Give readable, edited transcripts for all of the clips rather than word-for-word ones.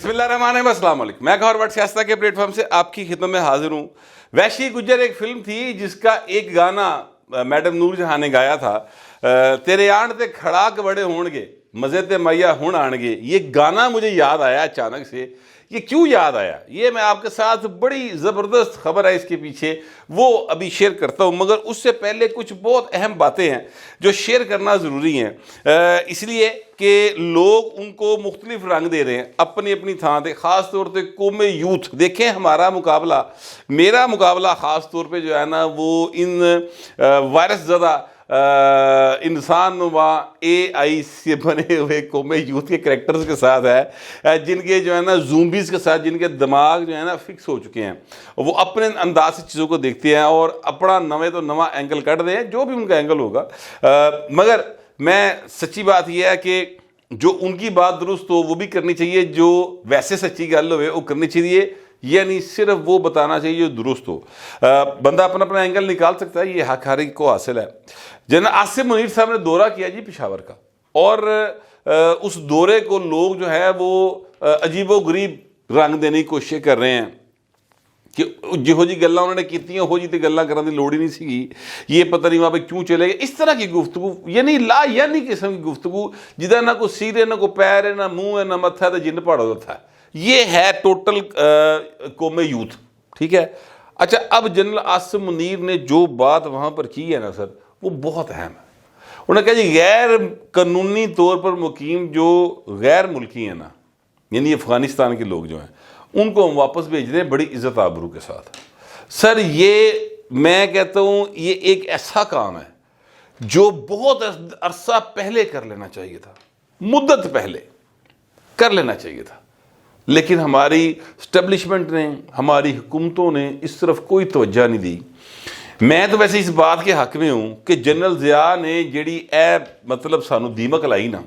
بسم اللہ الرحمن الرحیم، السلام علیکم۔ میں گھر وٹ سیاستہ کے پلیٹ فارم سے آپ کی خدمت میں حاضر ہوں۔ وحشی گجر ایک فلم تھی جس کا ایک گانا میڈم نور جہاں نے گایا تھا، تیرے آنٹ تے کھڑاک بڑے ہون گے مزے تے میاں ہون آن گے۔ یہ گانا مجھے یاد آیا اچانک سے۔ یہ کیوں یاد آیا؟ یہ میں آپ کے ساتھ بڑی زبردست خبر ہے اس کے پیچھے، وہ ابھی شیئر کرتا ہوں، مگر اس سے پہلے کچھ بہت اہم باتیں ہیں جو شیئر کرنا ضروری ہیں، اس لیے کہ لوگ ان کو مختلف رنگ دے رہے ہیں اپنی اپنی تھان تے، خاص طور پہ قوم یوتھ۔ دیکھیں ہمارا مقابلہ، میرا مقابلہ خاص طور پہ جو ہے نا وہ ان وائرس زدہ انسان نما اے آئی سے بنے ہوئے قوم یوتھ کے کریکٹرز کے ساتھ ہے، جن کے جو ہے نا زومبیز کے ساتھ، جن کے دماغ جو ہے نا فکس ہو چکے ہیں، وہ اپنے انداز سے چیزوں کو دیکھتے ہیں اور اپنا نوے تو نواں اینگل کٹ دیں، جو بھی ان کا اینگل ہوگا۔ مگر میں سچی بات یہ ہے کہ جو ان کی بات درست ہو وہ بھی کرنی چاہیے، جو ویسے سچی گل ہوئے وہ کرنی چاہیے، یعنی صرف وہ بتانا چاہیے جو درست ہو۔ بندہ اپنا اپنا اینگل نکال سکتا ہے، یہ حق ہر ایک کو حاصل ہے۔ جناب آصف منیر صاحب نے دورہ کیا جی پشاور کا، اور اس دورے کو لوگ جو ہے وہ عجیب و غریب رنگ دینے کی کوشش کر رہے ہیں کہ جہو جی گلاں انہوں نے کیتی ہیں ہو جی تے گلاں کرنے کی لوڑ ہی نہیں سی، یہ پتہ نہیں وہاں پہ کیوں چلے گئے، اس طرح کی گفتگو، یعنی لا یعنی قسم کی گفتگو جدہ نہ کوئی سیر ہے، نہ کوئی پیر ہے، نہ منہ ہے، نہ متھا ہے، تو جن پڑ ہوتا ہے۔ یہ ہے ٹوٹل قوم یوتھ، ٹھیک ہے۔ اچھا، اب جنرل آصف منیر نے جو بات وہاں پر کی ہے نا سر، وہ بہت اہم ہے۔ انہوں نے کہا جی غیر قانونی طور پر مقیم جو غیر ملکی ہیں نا، یعنی افغانستان کے لوگ جو ہیں، ان کو ہم واپس بھیج دیں بڑی عزت آبرو کے ساتھ۔ سر یہ میں کہتا ہوں یہ ایک ایسا کام ہے جو بہت عرصہ پہلے کر لینا چاہیے تھا، مدت پہلے کر لینا چاہیے تھا، لیکن ہماری اسٹیبلشمنٹ نے، ہماری حکومتوں نے اس طرف کوئی توجہ نہیں دی۔ میں تو ویسے اس بات کے حق میں ہوں کہ جنرل ضیاء نے جیڑی مطلب سانو دیمک لائی نا،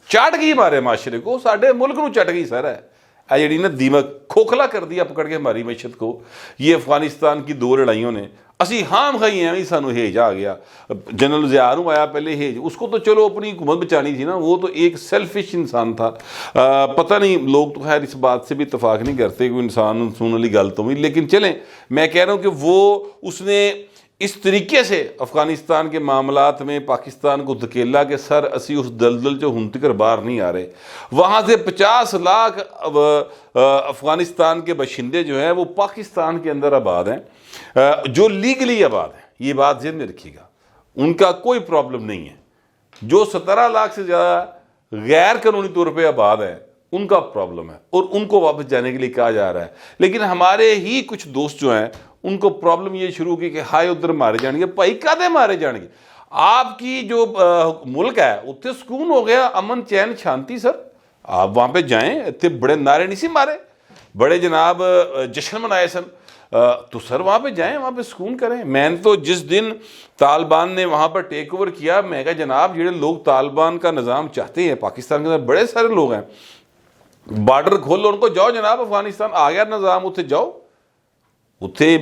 چاٹ گئی ہمارے معاشرے کو، ساڈے ملک نو چٹ گئی سر ہے جیڑی نا دیمک، کھوکھلا کر دیا پکڑ کے ہماری معیشت کو، یہ افغانستان کی دو لڑائیوں نے۔ اسی ہام خائی ہیں، سانو ہیج آ گیا، جنرل ضیاء نو آیا پہلے ہیج، اس کو تو چلو اپنی حکومت بچانی تھی نا، وہ تو ایک سیلفش انسان تھا۔ پتہ نہیں لوگ تو خیر اس بات سے بھی اتفاق نہیں کرتے، کوئی انسان سننے والی گل تو بھی، لیکن چلیں میں کہہ رہا ہوں کہ وہ اس نے اس طریقے سے افغانستان کے معاملات میں پاکستان کو دھکیلا کہ سر اسی اس دلدل جو ہن تک باہر نہیں آ رہے۔ وہاں سے 50 لاکھ افغانستان کے باشندے جو ہیں وہ پاکستان کے اندر آباد ہیں، جو لیگلی آباد ہیں، یہ بات ذہن میں رکھیے گا، ان کا کوئی پرابلم نہیں ہے۔ جو 17 لاکھ سے زیادہ غیر قانونی طور پہ آباد ہیں ان کا پرابلم ہے، اور ان کو واپس جانے کے لیے کہا جا رہا ہے۔ لیکن ہمارے ہی کچھ دوست جو ہیں ان کو پرابلم یہ شروع کی کہ ہائے ادھر مارے جان گے، بھائی کدے مارے جان گے؟ آپ کی جو ملک ہے اتنے سکون ہو گیا، امن چین شانتی، سر آپ وہاں پہ جائیں، اتنے بڑے نعرے نہیں سی مارے، بڑے جناب جشن منائے سن، تو سر وہاں پہ جائیں، وہاں پہ سکون کریں۔ میں نے تو جس دن طالبان نے وہاں پر ٹیک اوور کیا، میں کہا جناب جڑے لوگ طالبان کا نظام چاہتے ہیں پاکستان کے اندر بڑے سارے لوگ ہیں، بارڈر کھولو ان کو، جاؤ جناب افغانستان آ گیا نظام، اتنے جاؤ، اتنے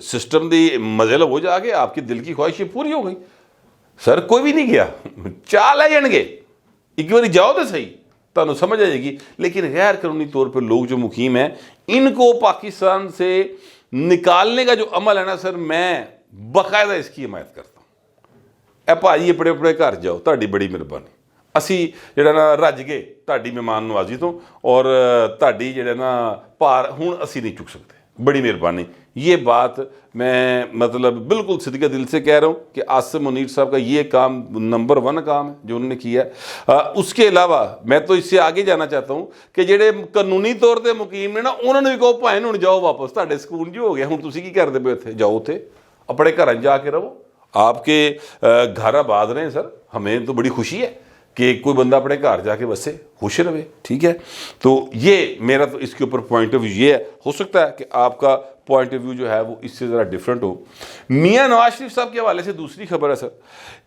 سسٹم دی مزے لو جا کے، آپ کی دل کی خواہشیں پوری ہو گئی۔ سر کوئی بھی نہیں گیا، چال ہے جان گے، ایک باری جاؤ تو صحیح، تمہیں سمجھ آ جائے گی۔ لیکن غیر قانونی طور پر لوگ جو مقیم ہیں ان کو پاکستان سے نکالنے کا جو عمل ہے نا سر، میں باقاعدہ اس کی حمایت کرتا ہوں۔ اے بھائی اپنے اپنے گھر جاؤ، تہاڈی بڑی مہربانی، اسی جڑا نا رج گئے تہاڈی مہمان نوازی تو، اور تہاڈی جڑا نا پار ہن اسی نہیں چک سکتے، بڑی مہربانی۔ یہ بات میں مطلب بالکل صدقہ دل سے کہہ رہا ہوں کہ آصف منیر صاحب کا یہ کام نمبر 1 کام ہے جو انہوں نے کیا ہے۔ اس کے علاوہ میں تو اس سے آگے جانا چاہتا ہوں کہ جڑے قانونی طور پہ مقیم نے نا، انہوں نے بھی کہو بھائی ہن جاؤ واپس، تہاڈے سکون جو ہو گیا، ہن تسی کی کرتے پے اتنے؟ جاؤ اتنے اپنے گھر جا کے رہو، آپ کے گھر آباد رہیں سر، ہمیں تو بڑی خوشی ہے کہ کوئی بندہ اپنے گھر جا کے بسے، خوش رہے، ٹھیک ہے۔ تو یہ میرا تو اس کے اوپر پوائنٹ آف ویو یہ ہے، ہو سکتا ہے کہ آپ کا پوائنٹ آف ویو جو ہے وہ اس سے ذرا ڈیفرنٹ ہو۔ میاں نواز شریف صاحب کے حوالے سے دوسری خبر ہے سر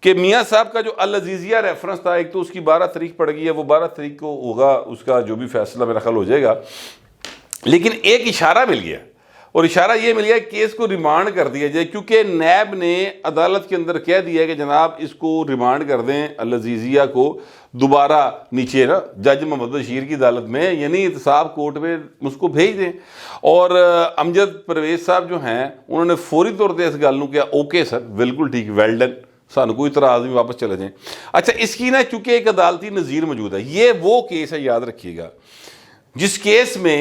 کہ میاں صاحب کا جو العزیزیہ ریفرنس تھا، ایک تو اس کی 12 تاریخ پڑ گئی ہے، وہ 12 تاریخ کو ہوگا اس کا جو بھی فیصلہ میرا خیال ہو جائے گا، لیکن ایک اشارہ مل گیا، اور اشارہ یہ مل گیا کیس کو ریمانڈ کر دیا جائے، کیونکہ نیب نے عدالت کے اندر کہہ دیا کہ جناب اس کو ریمانڈ کر دیں العزیزیہ کو دوبارہ نیچے نا جج محمد بشیر کی عدالت میں، یعنی احتساب کورٹ میں اس کو بھیج دیں۔ اور امجد پرویز صاحب جو ہیں انہوں نے فوری طور پہ اس گل نو کیا اوکے سر بالکل ٹھیک، ویل ڈن، سانو کوئی اعتراض نہیں، واپس چلے جائیں۔ اچھا اس کی نا چونکہ ایک عدالتی نظیر موجود ہے، یہ وہ کیس ہے یاد رکھیے گا جس کیس میں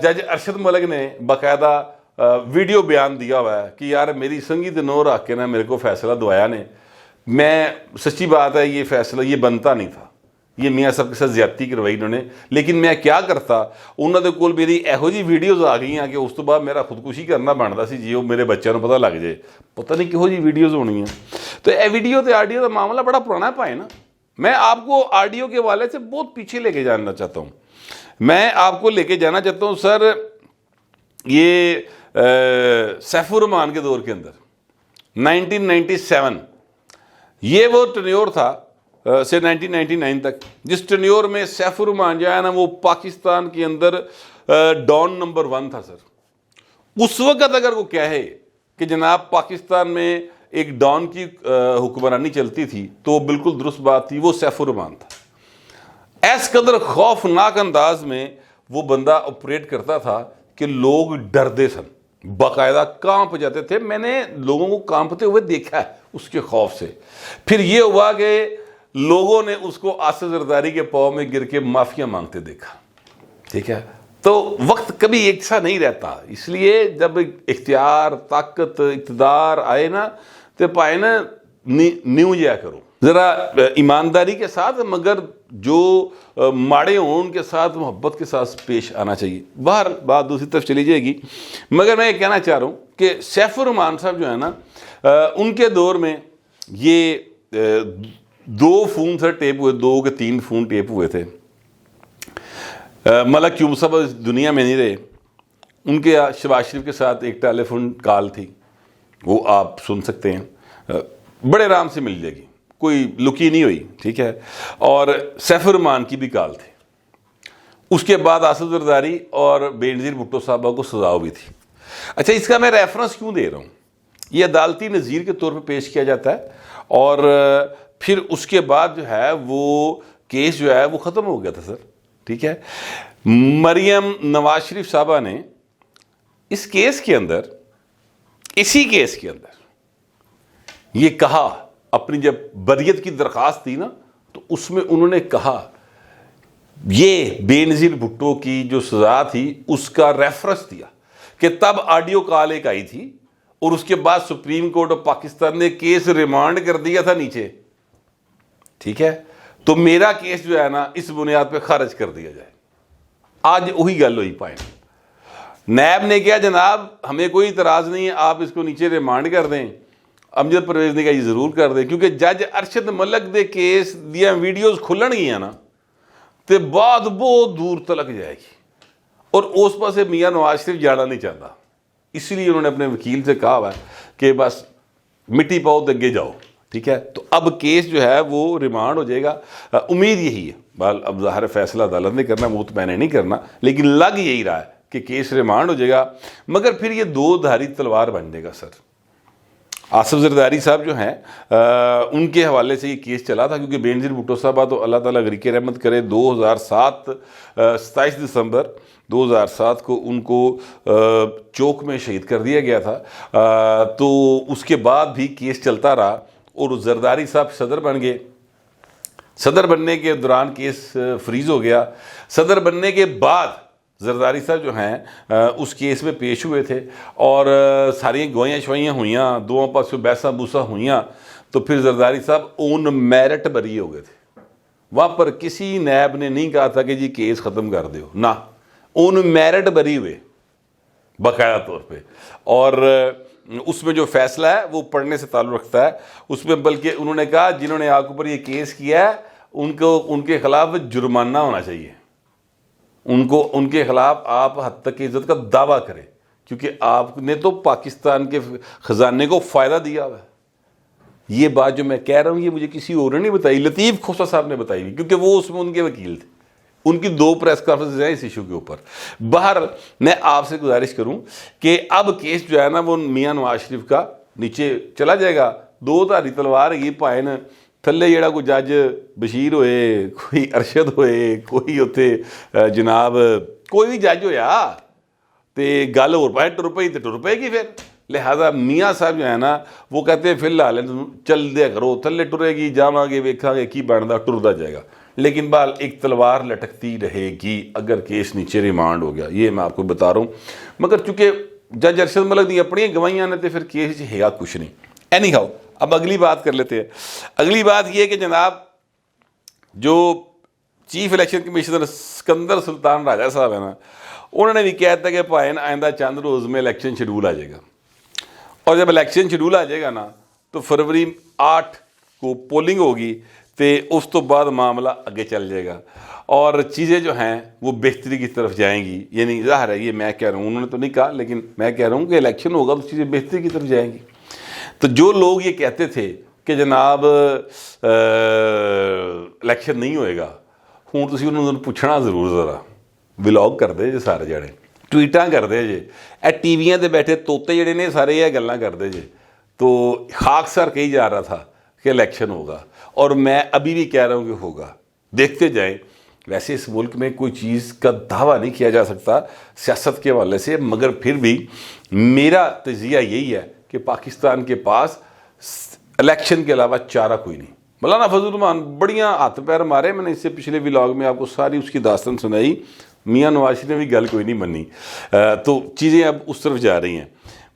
جج ارشد ملک نے باقاعدہ ویڈیو بیان دیا ہوا ہے کہ یار میری سنگی تے نو رکھ کے نا میرے کو فیصلہ دوایا نے، میں سچی بات ہے یہ فیصلہ یہ بنتا نہیں تھا، یہ میاں صاحب کے ساتھ زیادتی کروائی انہوں نے، لیکن میں کیا کرتا، انہوں نے کول میری ایہو جی ویڈیوز آ گئی ہیں کہ اس تو بعد میرا خودکشی کرنا بنتا سی جی وہ میرے بچوں کو پتہ لگ جائے، پتہ نہیں کہو جی ویڈیوز ہونی ہیں۔ تو اے ویڈیو تے آڈیو کا معاملہ بڑا پرانا پائے نا، میں آپ کو آڈیو کے حوالے سے بہت پیچھے لے کے جانا چاہتا ہوں، میں آپ کو لے کے جانا چاہتا ہوں سر یہ سیف الرحمان کے دور کے اندر 1997 یہ وہ ٹنیور تھا سے 1999 تک جس ٹنیور میں سیف الرحمان جو ہے نا وہ پاکستان کے اندر ڈان نمبر 1 تھا سر۔ اس وقت اگر وہ کہے کہ جناب پاکستان میں ایک ڈان کی حکمرانی چلتی تھی تو بالکل درست بات تھی، وہ سیف الرحمان تھا۔ ایس قدر خوفناک انداز میں وہ بندہ آپریٹ کرتا تھا کہ لوگ ڈردے سن، باقاعدہ کانپ جاتے تھے، میں نے لوگوں کو کانپتے ہوئے دیکھا ہے اس کے خوف سے۔ پھر یہ ہوا کہ لوگوں نے اس کو آصف زرداری کے پاؤں میں گر کے معافیاں مانگتے دیکھا، ٹھیک ہے۔ تو وقت کبھی ایک سا نہیں رہتا، اس لیے جب اختیار طاقت اقتدار آئے نا تو پائے نا نیو جایا کرو ذرا ایمانداری کے ساتھ، مگر جو ماڑے ہوں ان کے ساتھ محبت کے ساتھ پیش آنا چاہیے۔ باہر بات دوسری طرف چلی جائے گی، مگر میں یہ کہنا چاہ رہا ہوں کہ سیف الرحمان صاحب جو ہے نا ان کے دور میں یہ 2 فون سر ٹیپ ہوئے، 2 کے 3 فون ٹیپ ہوئے تھے۔ ملک کیوب صاحب دنیا میں نہیں رہے، ان کے شہباز شریف کے ساتھ ایک ٹیلی فون کال تھی، وہ آپ سن سکتے ہیں، بڑے آرام سے مل جائے گی، کوئی لکی نہیں ہوئی، ٹھیک ہے۔ اور سیف الرحمان کی بھی کال تھی۔ اس کے بعد آصف زرداری اور بے نظیر بھٹو صاحبہ کو سزا ہوئی تھی۔ اچھا اس کا میں ریفرنس کیوں دے رہا ہوں، یہ عدالتی نظیر کے طور پہ پیش کیا جاتا ہے، اور پھر اس کے بعد جو ہے وہ کیس جو ہے وہ ختم ہو گیا تھا سر، ٹھیک ہے۔ مریم نواز شریف صاحبہ نے اس کیس کے اندر، اسی کیس کے اندر یہ کہا، اپنی جب بریت کی درخواست تھی نا تو اس میں انہوں نے کہا یہ بے نظیر بھٹو کی جو سزا تھی اس کا ریفرنس دیا کہ تب آڈیو کال ایک آئی تھی اور اس کے بعد سپریم کورٹ آف پاکستان نے کیس ریمانڈ کر دیا تھا نیچے، ٹھیک ہے۔ تو میرا کیس جو ہے نا اس بنیاد پہ خارج کر دیا جائے۔ آج وہی گل ہوئی پائیں، نیب نے کیا جناب ہمیں کوئی اعتراض نہیں ہے، آپ اس کو نیچے ریمانڈ کر دیں۔ امجد پرویز نے کہا یہ ضرور کر دیں، کیونکہ جج ارشد ملک دے کیس دیا ویڈیوز کھلن گئی نا تے بعد بہت دور تلک جائے گی، اور اس پاسے میاں نواز شریف جانا نہیں چاہتا، اس لیے انہوں نے اپنے وکیل سے کہا ہوا ہے کہ بس مٹی پاؤ تے اگے جاؤ، ٹھیک ہے۔ تو اب کیس جو ہے وہ ریمانڈ ہو جائے گا، امید یہی ہے، اب ظاہر فیصلہ عدالت نے کرنا، وہ تو میں نے نہیں کرنا، لیکن لگ یہی رہا ہے کہ کیس ریمانڈ ہو جائے گا، مگر پھر یہ 2 دھاری تلوار بن جائے گا سر۔ آصف زرداری صاحب جو ہیں ان کے حوالے سے یہ کیس چلا تھا، کیونکہ بے نظیر بھٹو صاحبہ تو اللہ تعالیٰ غریق رحمت کرے 2007 27 دسمبر 2007 کو ان کو چوک میں شہید کر دیا گیا تھا، تو اس کے بعد بھی کیس چلتا رہا اور زرداری صاحب صدر بن گئے۔ صدر بننے کے دوران کیس فریز ہو گیا، صدر بننے کے بعد زرداری صاحب جو ہیں اس کیس میں پیش ہوئے تھے، اور ساری گوئیاں شوئیاں ہوئیاں، دونوں پاس بحثاں بوساں ہوئیاں، تو پھر زرداری صاحب اون میرٹ بری ہو گئے تھے۔ وہاں پر کسی نیب نے نہیں کہا تھا کہ جی کیس ختم کر دیو، نہ، اون میرٹ بری ہوئے باقاعدہ طور پہ، اور اس میں جو فیصلہ ہے وہ پڑھنے سے تعلق رکھتا ہے، اس میں بلکہ انہوں نے کہا جنہوں نے آپ کے اوپر یہ کیس کیا ہے ان کے خلاف جرمانہ ہونا چاہیے، ان کے خلاف آپ حد تک عزت کا دعویٰ کریں، کیونکہ آپ نے تو پاکستان کے خزانے کو فائدہ دیا ہوا ہے۔ یہ بات جو میں کہہ رہا ہوں یہ مجھے کسی اور نے نہیں بتائی، لطیف کھوسہ صاحب نے بتائی ہوئی، کیونکہ وہ اس میں ان کے وکیل تھے، ان کی 2 پریس کانفرنس ہیں اس ایشو کے اوپر. باہر میں آپ سے گزارش کروں کہ اب کیس جو ہے نا وہ میاں نواز شریف کا نیچے چلا جائے گا. 2 دھاری تلوار ہے پائن تھلے جڑا کوئی جج بشیر ہوئے, کوئی ارشد ہوئے, کوئی اتنے جناب کوئی بھی جج ہویا تے گل ہو پائے ٹر پئی تے ٹر پائے گی. پھر لہٰذا میاں صاحب جو ہے نا وہ کہتے ہیں فی الحال چل دیا کرو, تھلے ٹرے گی جاواں گے ویکھاں گے کی بندا ٹردا جائے گا, لیکن بہرحال ایک تلوار لٹکتی رہے گی اگر کیس نیچے ریمانڈ ہو گیا. یہ میں آپ کو بتا رہا ہوں, مگر چونکہ جج ارشد ملک دی اپنی گواہیاں نے تو پھر کیس ہے گا کچھ نہیں. اینی ہاؤ اب اگلی بات کر لیتے ہیں. اگلی بات یہ کہ جناب جو چیف الیکشن کمیشنر سکندر سلطان راجہ صاحب ہے نا, انہوں نے بھی کہا تھا کہ پائن آئندہ چند روز میں الیکشن شیڈول آ جائے گا, اور جب الیکشن شیڈول آ جائے گا نا تو فروری 8 کو پولنگ ہوگی تو اس تو بعد معاملہ آگے چل جائے گا اور چیزیں جو ہیں وہ بہتری کی طرف جائیں گی. یعنی ظاہر ہے یہ میں کہہ رہا ہوں, انہوں نے تو نہیں کہا لیکن میں کہہ رہا ہوں کہ الیکشن ہوگا تو چیزیں بہتری کی طرف جائیں گی. تو جو لوگ یہ کہتے تھے کہ جناب الیکشن نہیں ہوئے گا, ہوں تسی انہوں نے پوچھنا ضرور ذرا, ولاگ کرتے جے سارے جڑے, ٹویٹاں کرتے جے, اے ٹی ویاں تے بیٹھے توتے جڑے نے سارے یہ گلاں کرتے جے. تو خاک سر کہی جا رہا تھا کہ الیکشن ہوگا, اور میں ابھی بھی کہہ رہا ہوں کہ ہوگا, دیکھتے جائیں. ویسے اس ملک میں کوئی چیز کا دعویٰ نہیں کیا جا سکتا سیاست کے حوالے سے, مگر پھر بھی میرا تجزیہ یہی ہے کہ پاکستان کے پاس الیکشن کے علاوہ چارہ کوئی نہیں. مولانا فضل الرحمان بڑیاں ہاتھ پیر مارے, میں نے اس سے پچھلے ولاگ میں آپ کو ساری اس کی داستان سنائی, میاں نواز شریف نے بھی گل کوئی نہیں منی. تو چیزیں اب اس طرف جا رہی ہیں.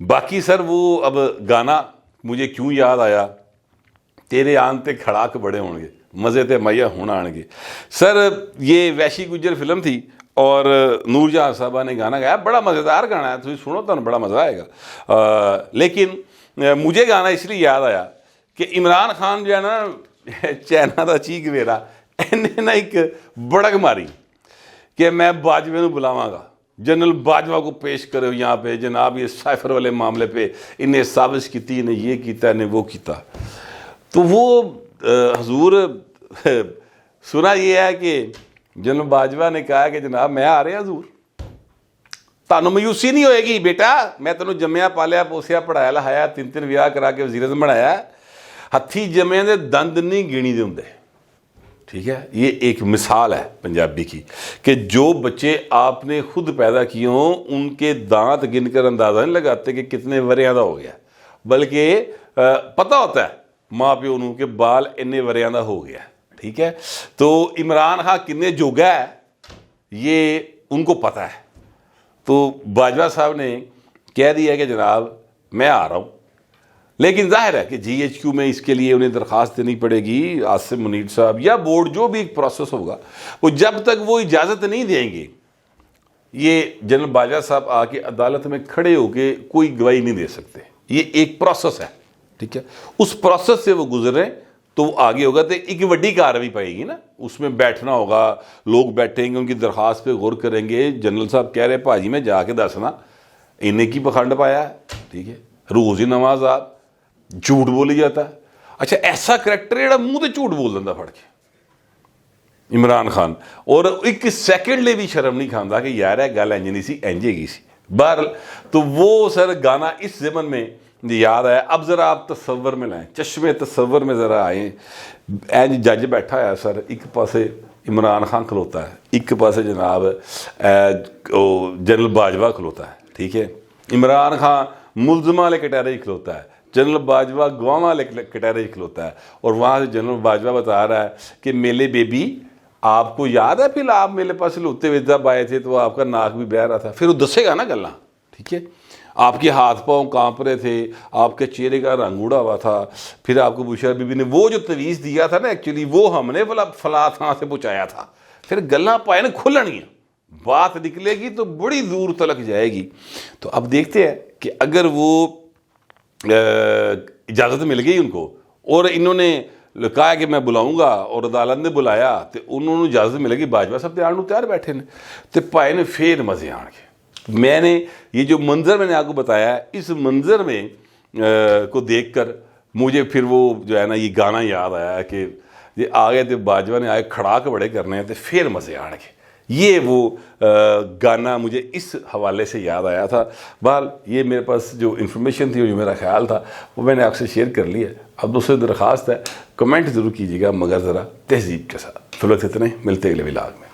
باقی سر وہ اب گانا مجھے کیوں یاد آیا, تیرے آن تے کھڑاک بڑے ہون گے, مزے تے میا ہونا آن گے. سر یہ ویشی گجر فلم تھی اور نور جہاں صاحبہ نے گانا گایا, بڑا مزیدار گانا ہے, تم سنو تو بڑا مزہ آئے گا. لیکن مجھے گانا اس لیے یاد آیا کہ عمران خان جو ہے نا چائنا دا چیک ویرا انہیں نا ایک بڑک ماری کہ میں باجوے نو بلاواں گا, جنرل باجوہ کو پیش کرے یہاں پہ, جناب یہ سائفر والے معاملے پہ انہیں سازش کی, انہیں یہ کیتا, انہیں وہ کیتا. تو وہ حضور سنا یہ ہے کہ جنرل باجوہ نے کہا کہ جناب میں آ رہے ہیں حضور, تانوں مایوسی نہیں ہوئے گی بیٹا, میں تینوں جمیا پالیا پوسیا پڑھایا لہایا, 3 ویاہ کرا کے وزیر اعظم بنایا, ہتھی جمے دے دند نہیں گنی دے ہوندے. ٹھیک ہے, یہ ایک مثال ہے پنجابی کی کہ جو بچے آپ نے خود پیدا کیے ہوں ان کے دانت گن کر اندازہ نہیں لگاتے کہ کتنے وریاں دا ہو گیا, بلکہ پتہ ہوتا ہے ماں پیو نوں کہ بال اننے وریاں دا ہو گیا. ٹھیک ہے, تو عمران خان کنے جوگا ہے یہ ان کو پتہ ہے. تو باجوہ صاحب نے کہہ دیا کہ جناب میں آ رہا ہوں, لیکن ظاہر ہے کہ جی ایچ کیو میں اس کے لیے انہیں درخواست دینی پڑے گی, عاصم منیر صاحب یا بورڈ جو بھی ایک پروسیس ہوگا, وہ جب تک وہ اجازت نہیں دیں گے یہ جنرل باجوہ صاحب آ کے عدالت میں کھڑے ہو کے کوئی گواہی نہیں دے سکتے. یہ ایک پروسیس ہے. ٹھیک ہے, اس پروسیس سے وہ گزرے تو وہ آگے ہوگا تو ایک بڑی کارروائی پائے گی نا, اس میں بیٹھنا ہوگا, لوگ بیٹھیں گے ان کی درخواست پہ غور کریں گے. جنرل صاحب کہہ رہے بھاجی میں جا کے دسنا انہیں کی پکھنڈ پایا ہے. ٹھیک ہے, روز ہی نماز آپ جھوٹ بولی جاتا ہے. اچھا ایسا کریکٹر جڑا منہ تے جھوٹ بول دینا پھڑ کے عمران خان, اور ایک سیکنڈ لے بھی شرم نہیں کھاندا کہ یار ہے گل انج نہیں سی انجے گی سی. بہرحال تو وہ سر گانا اس زمن میں یاد آیا. اب ذرا آپ تصور میں لائیں, چشمے تصور میں ذرا آئیں. اینج جج بیٹھا ہے سر, ایک پاسے عمران خان کھلوتا ہے, ایک پاسے جناب جنرل باجوہ کھلوتا ہے. ٹھیک ہے, عمران خان ملزمہ والے کٹہرے کھلوتا ہے, جنرل باجوہ گواہ والے کٹہرے کھلوتا ہے, اور وہاں سے جنرل باجوہ بتا رہا ہے کہ میلے بیبی آپ کو یاد ہے پھر آپ میرے پاس لوتے ہوئے جب آئے تھے تو آپ کا ناک بھی بہہ رہا تھا. پھر وہ دسے گا نا گلاں. ٹھیک ہے, آپ کے ہاتھ پاؤں کانپ رہے تھے, آپ کے چہرے کا رنگ اڑا ہوا تھا. پھر آپ کو بشرا بی بی نے وہ جو تویز دیا تھا نا ایکچولی وہ ہم نے فلاں تھاں سے پہنچایا تھا. پھر گلاں پائے نا کھلنگیاں, بات نکلے گی تو بڑی دور تلک جائے گی. تو اب دیکھتے ہیں کہ اگر وہ اجازت مل گئی ان کو اور انہوں نے کہا کہ میں بلاؤں گا اور عدالت نے بلایا تو انہوں نے اجازت ملے گی, باجوہ صاحب آن تیار بیٹھے نے تو پائے نے پھر مزے آن گے. میں نے یہ جو منظر میں نے آپ کو بتایا ہے, اس منظر میں کو دیکھ کر مجھے پھر وہ جو ہے نا یہ گانا یاد آیا کہ یہ آ گئے تو باجوہ نے آئے کھڑاک بڑے کرنے ہیں تو پھر مزے آن گے. یہ وہ گانا مجھے اس حوالے سے یاد آیا تھا. بہرحال یہ میرے پاس جو انفارمیشن تھی اور جو میرا خیال تھا وہ میں نے آپ سے شیئر کر لیا. اب دوسرے درخواست ہے کمنٹ ضرور کیجیے گا مگر ذرا تہذیب کے ساتھ. فی الوقت اتنے، ملتے اگلے ولاگ میں.